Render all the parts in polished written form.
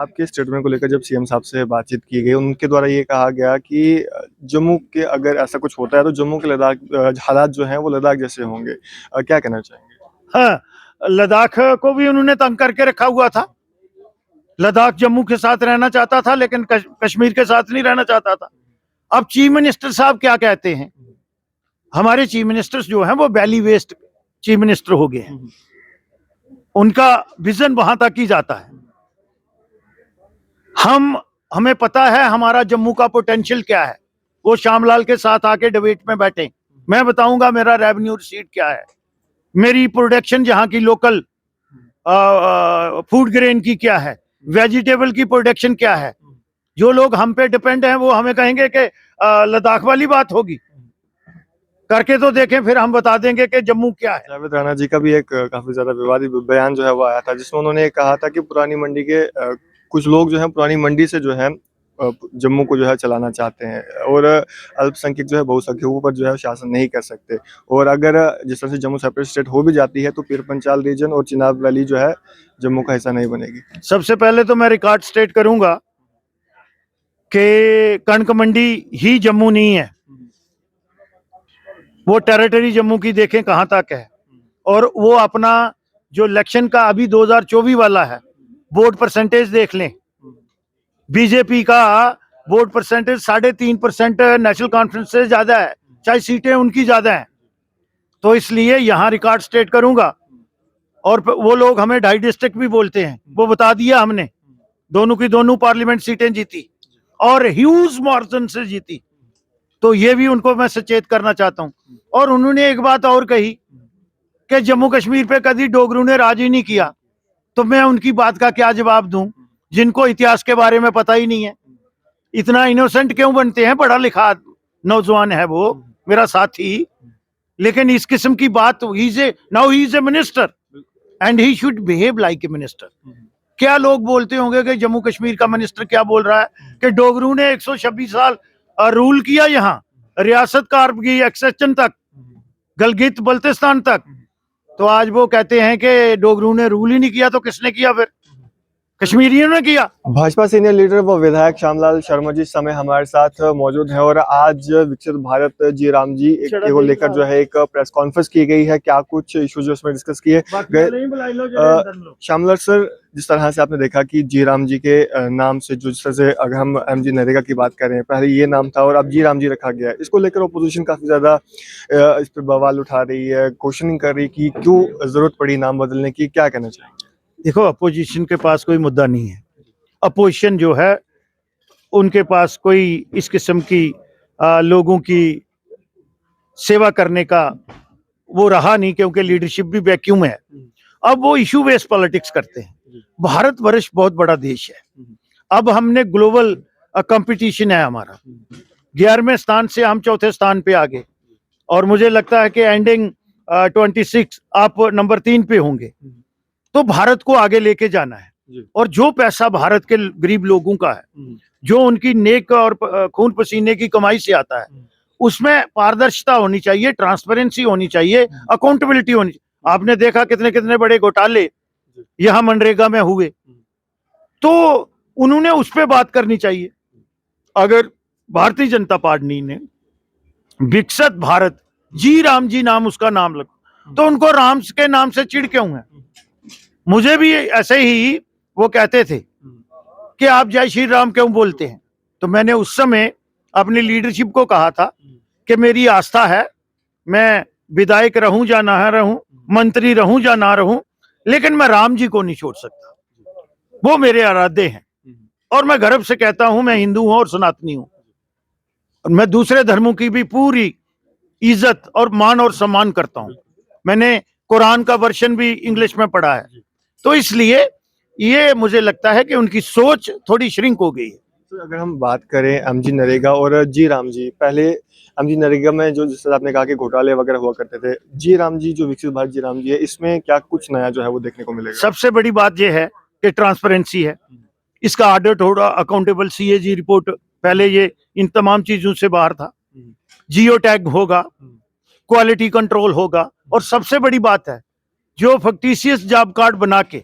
आपके स्टेटमेंट को लेकर जब सीएम साहब से बातचीत की गई, उनके द्वारा ये कहा गया कि जम्मू के अगर ऐसा कुछ होता है तो जम्मू के लद्दाख हालात जो हैं वो लद्दाख जैसे होंगे। क्या कहना चाहेंगे? हाँ, लद्दाख को भी उन्होंने तंग करके रखा हुआ था। लद्दाख जम्मू के साथ रहना चाहता था, लेकिन कश्मीर के साथ नहीं रहना चाहता था। अब चीफ मिनिस्टर साहब क्या कहते हैं? हमारे चीफ मिनिस्टर्स जो हैं वो वैली वेस्ट चीफ मिनिस्टर हो गए हैं। उनका विजन वहां तक ही जाता है। हमें पता है हमारा जम्मू का पोटेंशियल क्या है। वो श्यामलाल के साथ आके डिबेट में बैठे, मैं बताऊंगा मेरा रेवेन्यू रिसीट क्या है, मेरी प्रोडक्शन जहां की लोकल फूड ग्रेन की क्या है, वेजिटेबल की प्रोडक्शन क्या है। जो लोग हम पे डिपेंड हैं वो हमें कहेंगे कि लद्दाख वाली बात होगी, करके तो देखें, फिर हम बता देंगे कि जम्मू क्या है। जावेद राणा जी का भी एक काफी ज्यादा विवादित बयान जो है वो आया था, जिसमें उन्होंने कहा था कि पुरानी मंडी के कुछ लोग जो है पुरानी मंडी से जो है जम्मू को जो है चलाना चाहते हैं और अल्पसंख्यक जो है बहुसंख्यकों पर जो है शासन नहीं कर सकते। और अगर जिस तरह से जम्मू सेपरेट स्टेट हो भी जाती है तो पीर पंचाल रीजन और चिनाब वैली जो है जम्मू का हिस्सा नहीं बनेगी। सबसे पहले तो मैं रिकॉर्ड स्टेट करूंगा कि कणक मंडी ही जम्मू नहीं है, वो टेरिटरी जम्मू की देखें कहां तक है। और वो अपना जो इलेक्शन का अभी 2024 वाला है, वोट परसेंटेज देख लें। बीजेपी का वोट परसेंटेज 3.5% नेशनल कॉन्फ्रेंस से ज्यादा है, चाहे सीटें उनकी ज्यादा हैं। तो इसलिए यहां रिकॉर्ड स्टेट करूंगा। और वो लोग हमें 2.5 डिस्ट्रिक्ट भी बोलते हैं, वो बता दिया हमने। दोनों की दोनों पार्लियामेंट सीटें जीती और ह्यूज मार्जिन से जीती। तो ये भी उनको मैं सचेत करना चाहता हूं। और उन्होंने एक बात और कही कि जम्मू कश्मीर पे कभी डोगरू ने राज ही नहीं किया। तो मैं उनकी बात का क्या जवाब दूं, जिनको इतिहास के बारे में पता ही नहीं है। इतना इनोसेंट क्यों बनते हैं? पढ़ा लिखा नौजवान है वो, मेरा साथी, लेकिन इस किस्म की बात, now he is a minister and he should behave like a minister. क्या लोग बोलते होंगे कि जम्मू कश्मीर का मिनिस्टर क्या बोल रहा है कि डोगरू ने 126 साल रूल किया, यहाँ रियासत कार की एक्सेशन तक, गलगित बल्तिस्तान तक। तो आज वो कहते हैं कि डोगरू ने रूल ही नहीं किया, तो किसने किया? फिर कश्मीरियों ने किया। भाजपा सीनियर लीडर व विधायक श्यामलाल शर्मा जी समय हमारे साथ मौजूद हैं और आज विकसित भारत जी राम जी को लेकर जो है एक प्रेस कॉन्फ्रेंस की गई है। क्या कुछ इश्यूज उसमें डिस्कस किए गए? श्यामलाल सर, जिस तरह से आपने देखा कि जी राम जी के नाम से, जो जिस तरह से अगर हम एमजी नरेगा की बात कर रहे हैं, पहले ये नाम था और अब जी राम जी रखा गया है, इसको लेकर ओपोजिशन काफी ज्यादा इस पर बवाल उठा रही है, क्वेश्चनिंग कर रही है कि क्यों जरूरत पड़ी नाम बदलने की। क्या कहना चाहेंगे? देखो, अपोजिशन के पास कोई मुद्दा नहीं है। अपोजिशन जो है उनके पास कोई इस किस्म की लोगों की सेवा करने का वो रहा नहीं, क्योंकि लीडरशिप भी वैक्यूम है। अब वो इशू बेस्ड पॉलिटिक्स करते हैं। भारतवर्ष बहुत बड़ा देश है। अब हमने ग्लोबल कंपटीशन है हमारा, 11वें स्थान से हम 4थे स्थान पे आ गए और मुझे लगता है कि एंडिंग 26 आप नंबर 3 पे होंगे। तो भारत को आगे लेके जाना है और जो पैसा भारत के गरीब लोगों का है, जो उनकी नेक और खून पसीने की कमाई से आता है, उसमें पारदर्शिता होनी चाहिए, ट्रांसपेरेंसी होनी चाहिए, अकाउंटेबिलिटी होनी चाहिए। आपने देखा कितने कितने बड़े घोटाले यहाँ मनरेगा में हुए, तो उन्होंने उस पर बात करनी चाहिए। अगर भारतीय जनता पार्टी ने विकसित भारत, जी राम जी नाम उसका नाम लगा, तो उनको राम के नाम से चिढ़ क्यों है? मुझे भी ऐसे ही वो कहते थे कि आप जय श्री राम क्यों बोलते हैं। तो मैंने उस समय अपनी लीडरशिप को कहा था कि मेरी आस्था है, मैं विधायक रहूं या ना रहूं, मंत्री रहूं या ना रहूं, लेकिन मैं राम जी को नहीं छोड़ सकता। वो मेरे आराध्य हैं और मैं गर्व से कहता हूं मैं हिंदू हूं और सनातनी हूं और मैं दूसरे धर्मों की भी पूरी इज्जत और मान और सम्मान करता हूं। मैंने कुरान का वर्शन भी इंग्लिश में पढ़ा है। तो इसलिए ये मुझे लगता है कि उनकी सोच थोड़ी श्रिंक हो गई है। तो अगर हम बात करें एमजी नरेगा और जी राम जी, पहले एमजी नरेगा में जो जिस तरह आपने कहा कि घोटाले वगैरह हुआ करते थे, जी राम जी जो विकसित भारत जी राम जी है, इसमें क्या कुछ नया जो है वो देखने को मिलेगा? सबसे बड़ी बात यह है कि ट्रांसपेरेंसी है, इसका ऑडिट होगा, अकाउंटेबल सीएजी रिपोर्ट, पहले ये इन तमाम चीजों से बाहर था। जियो टैग होगा, क्वालिटी कंट्रोल होगा और सबसे बड़ी बात है जो फैक्टिशियस जॉब कार्ड बना के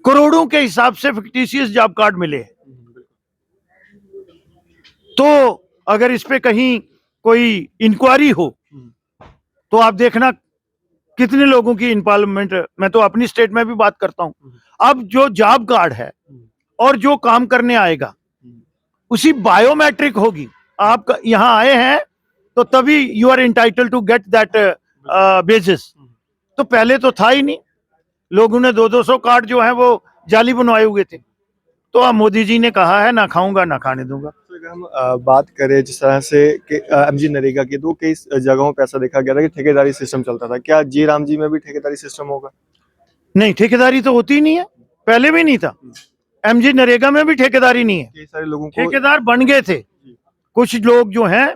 करोड़ों के हिसाब से फिक्टिशियस जॉब कार्ड मिले हैं। तो अगर इस पे कहीं कोई इंक्वायरी हो तो आप देखना कितने लोगों की इनपार्लियामेंट, मैं तो अपनी स्टेट में भी बात करता हूं। अब जो जॉब कार्ड है और जो काम करने आएगा उसी बायोमेट्रिक होगी। आप यहां आए हैं तो तभी you are entitled to get that basis. तो पहले तो था ही नहीं, लोगों ने 200 कार्ड जो है वो जाली बनवाए हुए थे। तो अब मोदी जी ने कहा है ना खाऊंगा ना खाने दूंगा। तो अगर हम बात करें जिस तरह से कि एमजी नरेगा की, तो कई जगहों पे ऐसा देखा गया था कि ठेकेदारी सिस्टम चलता था। क्या जी राम जी में भी ठेकेदारी सिस्टम होगा? नहीं, ठेकेदारी तो होती ही नहीं है, पहले भी नहीं था। एमजी नरेगा में भी ठेकेदारी नहीं है। कई सारे लोगों को ठेकेदार बन गए थे। कुछ लोग जो हैं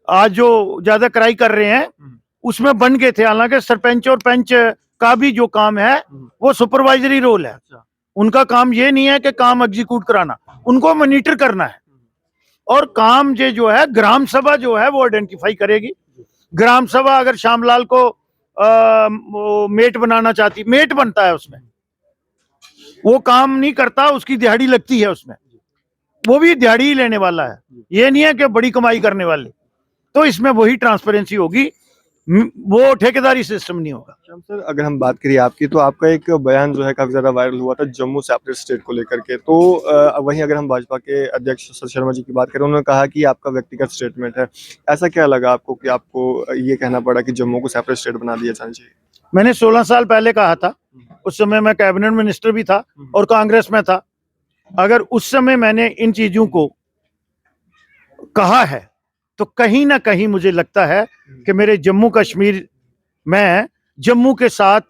आज जो ज्यादा कराई कर रहे हैं उसमें बन गए थे। हालांकि सरपंच और पंच का भी जो काम है वो सुपरवाइजरी रोल है। उनका काम ये नहीं है कि काम एग्जीक्यूट कराना, उनको मॉनिटर करना है। और काम ये जो है ग्राम सभा जो है वो आइडेंटिफाई करेगी। ग्राम सभा अगर श्यामलाल को मेट बनाना चाहती, मेट बनता है उसमें, वो काम नहीं करता, उसकी दिहाड़ी लगती है उसमें, वो भी दिहाड़ी ही लेने वाला है। ये नहीं है कि बड़ी कमाई करने वाले। तो इसमें वही ट्रांसपेरेंसी होगी, वो ठेकेदारी सिस्टम नहीं होगा। श्याम सर, अगर हम बात करें आपकी, तो आपका एक बयान जो है काफी ज्यादा वायरल हुआ था जम्मू सेपरेट स्टेट को लेकर के। तो वहीं अगर हम भाजपा के अध्यक्ष शरद शर्मा जी की बात करें, उन्होंने कहा कि आपका व्यक्तिगत स्टेटमेंट है। ऐसा क्या लगा आपको कि आपको ये कहना पड़ा कि जम्मू को सेपरेट स्टेट बना दिया जाना चाहिए? मैंने 16 साल पहले कहा था, उस समय मैं कैबिनेट मिनिस्टर भी था और कांग्रेस में था। अगर उस समय मैंने इन चीजों को कहा है तो कहीं ना कहीं मुझे लगता है कि मेरे जम्मू कश्मीर में जम्मू के साथ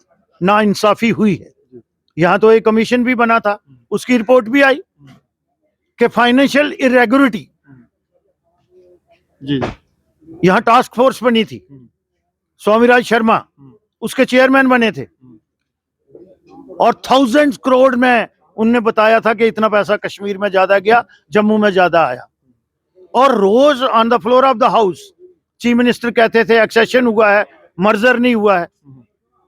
नाइंसाफी हुई है। यहां तो एक कमीशन भी बना था, उसकी रिपोर्ट भी आई कि फाइनेंशियल इरेगुलरिटी, जी, यहां टास्क फोर्स बनी थी, स्वामीराज शर्मा उसके चेयरमैन बने थे और थाउजेंड्स करोड़ में उनने बताया था कि इतना पैसा कश्मीर में ज्यादा गया, जम्मू में ज्यादा आया। और rose on the floor of the house chief minister कहते थे एक्सेशन हुआ है, मर्जर नहीं हुआ है।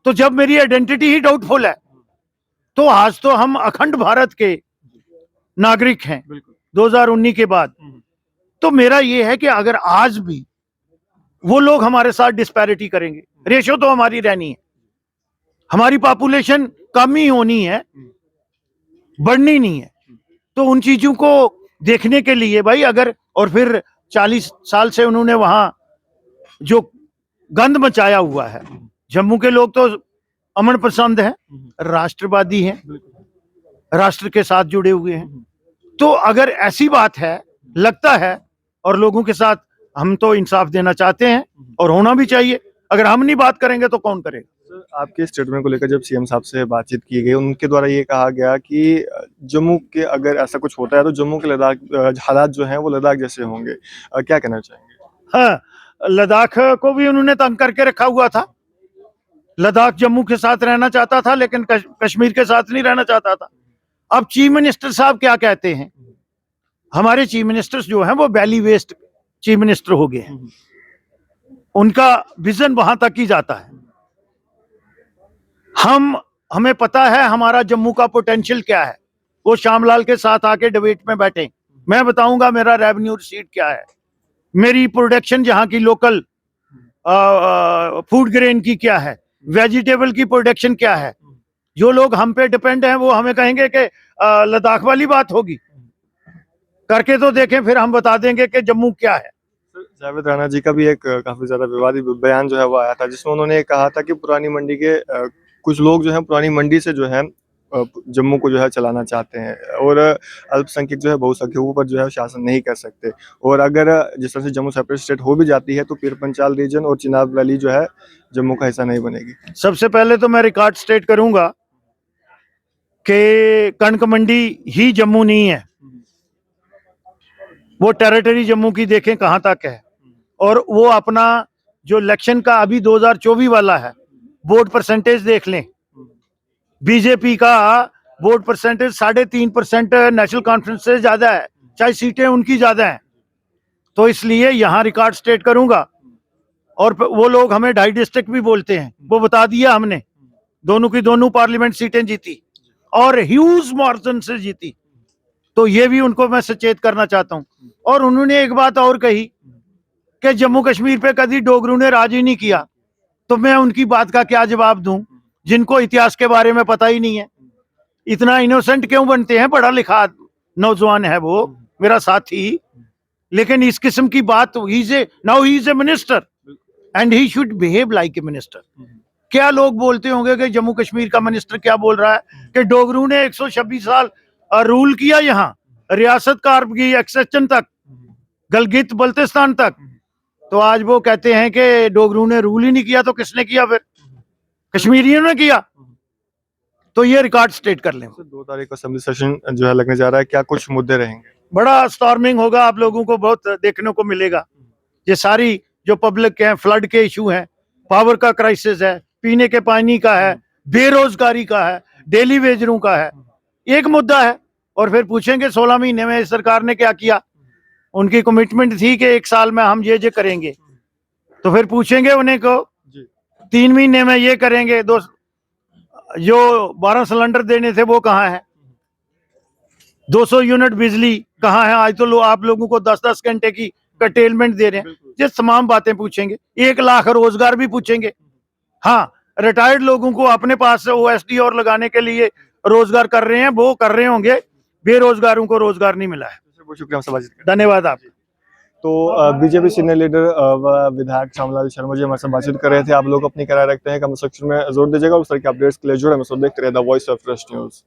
तो जब मेरी आइडेंटिटी ही डाउटफुल है तो आज तो हम अखंड भारत के नागरिक हैं 2019 के बाद। तो मेरा ये है कि अगर आज भी वो लोग हमारे साथ डिस्पैरिटी करेंगे, रेशो तो हमारी रहनी है, हमारी पॉपुलेशन कम ही होनी है, बढ़नी नहीं है। तो उन चीजों को देखने के लिए भाई, अगर और फिर 40 साल से उन्होंने वहां जो गंद मचाया हुआ है, जम्मू के लोग तो अमन पसंद हैं, राष्ट्रवादी हैं, राष्ट्र के साथ जुड़े हुए हैं। तो अगर ऐसी बात है, लगता है, और लोगों के साथ हम तो इंसाफ देना चाहते हैं और होना भी चाहिए। अगर हम नहीं बात करेंगे तो कौन करेगा? आपके स्टेटमेंट को लेकर जब सीएम साहब से बातचीत की गई, उनके द्वारा ये कहा गया कि जम्मू के अगर ऐसा कुछ होता है तो जम्मू के लद्दाख हालात जो हैं वो लद्दाख जैसे होंगे। क्या कहना चाहेंगे? हाँ, लद्दाख को भी उन्होंने तंग करके रखा हुआ था। लद्दाख जम्मू के साथ रहना चाहता था लेकिन कश्मीर के साथ नहीं रहना चाहता था। अब चीफ मिनिस्टर साहब क्या कहते हैं, हमारे चीफ मिनिस्टर्स जो हैं वो वैली वेस्ट चीफ मिनिस्टर हो गए हैं, उनका विजन वहां तक ही जाता है। हमें पता है हमारा जम्मू का पोटेंशियल क्या है। वो श्यामलाल के साथ आके डिबेट में बैठे, मैं बताऊंगा मेरा रेवेन्यू रिसीट क्या है, मेरी प्रोडक्शन जहां की लोकल फूड ग्रेन की क्या है, वेजिटेबल की प्रोडक्शन क्या है। जो लोग हम पे डिपेंड हैं वो हमें कहेंगे कि लद्दाख वाली बात होगी, करके तो देखें, फिर हम बता देंगे कि जम्मू क्या है। जावेद राणा जी का भी एक काफी ज्यादा विवादित बयान जो है वो आया था, जिसमें उन्होंने कहा था कि पुरानी मंडी के कुछ लोग जो है पुरानी मंडी से जो है जम्मू को जो है चलाना चाहते हैं और अल्पसंख्यक जो है बहुसंख्यकों पर जो है शासन नहीं कर सकते। और अगर जिस तरह से जम्मू सेपरेट स्टेट हो भी जाती है तो पीर पंचाल रीजन और चिनाब वैली जो है जम्मू का हिस्सा नहीं बनेगी। सबसे पहले तो मैं रिकॉर्ड स्टेट करूंगा कि कणक मंडी ही जम्मू नहीं है, वो टेरिटरी जम्मू की देखें कहां तक है। और वो अपना जो इलेक्शन का अभी 2024 वाला है वोट परसेंटेज देख लें, बीजेपी का वोट परसेंटेज 3.5% नेशनल कॉन्फ्रेंस से ज्यादा है, चाहे सीटें उनकी ज्यादा हैं। तो इसलिए यहां रिकॉर्ड स्टेट करूंगा। और वो लोग हमें 2.5 डिस्ट्रिक्ट भी बोलते हैं, वो बता दिया हमने, दोनों की दोनों पार्लियामेंट सीटें जीती और ह्यूज मार्जिन से जीती। तो ये भी उनको मैं सचेत करना चाहता हूं। और उन्होंने एक बात और कही कि जम्मू कश्मीर पे कभी डोगरू ने राज ही नहीं किया। तो मैं उनकी बात का क्या जवाब दूं, जिनको इतिहास के बारे में पता ही नहीं है। इतना इनोसेंट क्यों बनते हैं? पढ़ा लिखा नौजवान है वो, मेरा साथी, लेकिन इस किस्म की बात, now he is a minister and he should behave like a minister. क्या लोग बोलते होंगे कि जम्मू कश्मीर का मिनिस्टर क्या बोल रहा है कि डोगरू ने 126 साल रूल किया, यहाँ रियासत कार की एक्सेशन तक, गलगित बल्तिस्तान तक। तो आज वो कहते हैं कि डोगरू ने रूल ही नहीं किया। तो किसने किया फिर? कश्मीरियों ने किया। तो ये रिकॉर्ड स्टेट कर लें। 2 तारीख को असेंबली सेशन जो है लगने जा रहा है, क्या कुछ मुद्दे रहेंगे? बड़ा स्टॉर्मिंग होगा, आप लोगों को बहुत देखने को मिलेगा। ये सारी जो पब्लिक के हैं, फ्लड के इशू हैं, पावर का क्राइसिस है, पीने के पानी का है, बेरोजगारी का है, डेली वेजरों का है, एक मुद्दा है। और फिर पूछेंगे 16 महीने में इस सरकार ने क्या किया। उनकी कमिटमेंट थी कि 1 साल में हम ये करेंगे। तो फिर पूछेंगे उन्हें को 3 महीने में ये करेंगे, जो 12 सिलेंडर देने थे वो कहाँ है, 200 यूनिट बिजली कहाँ है। आज तो आप लोगों को 10-10 घंटे की कर्टेलमेंट दे रहे हैं। ये तमाम बातें पूछेंगे। 1 लाख रोजगार भी पूछेंगे। हाँ, रिटायर्ड लोगों को अपने पास OSD और लगाने के लिए रोजगार कर रहे हैं, वो कर रहे होंगे। बेरोजगारों को रोजगार नहीं मिला है। बहुत शुक्रिया। धन्यवाद आप। तो बीजेपी सीनियर लीडर व विधायक श्यामलाल शर्मा जी हमारे साथ बातचीत कर रहे थे। आप लोग अपनी राय रखते हैं, कमेंट सेक्शन में जोर दीजिएगा। उस तरह के अपडेट्स के लिए जुड़े, देखते रहे the voice of fresh news.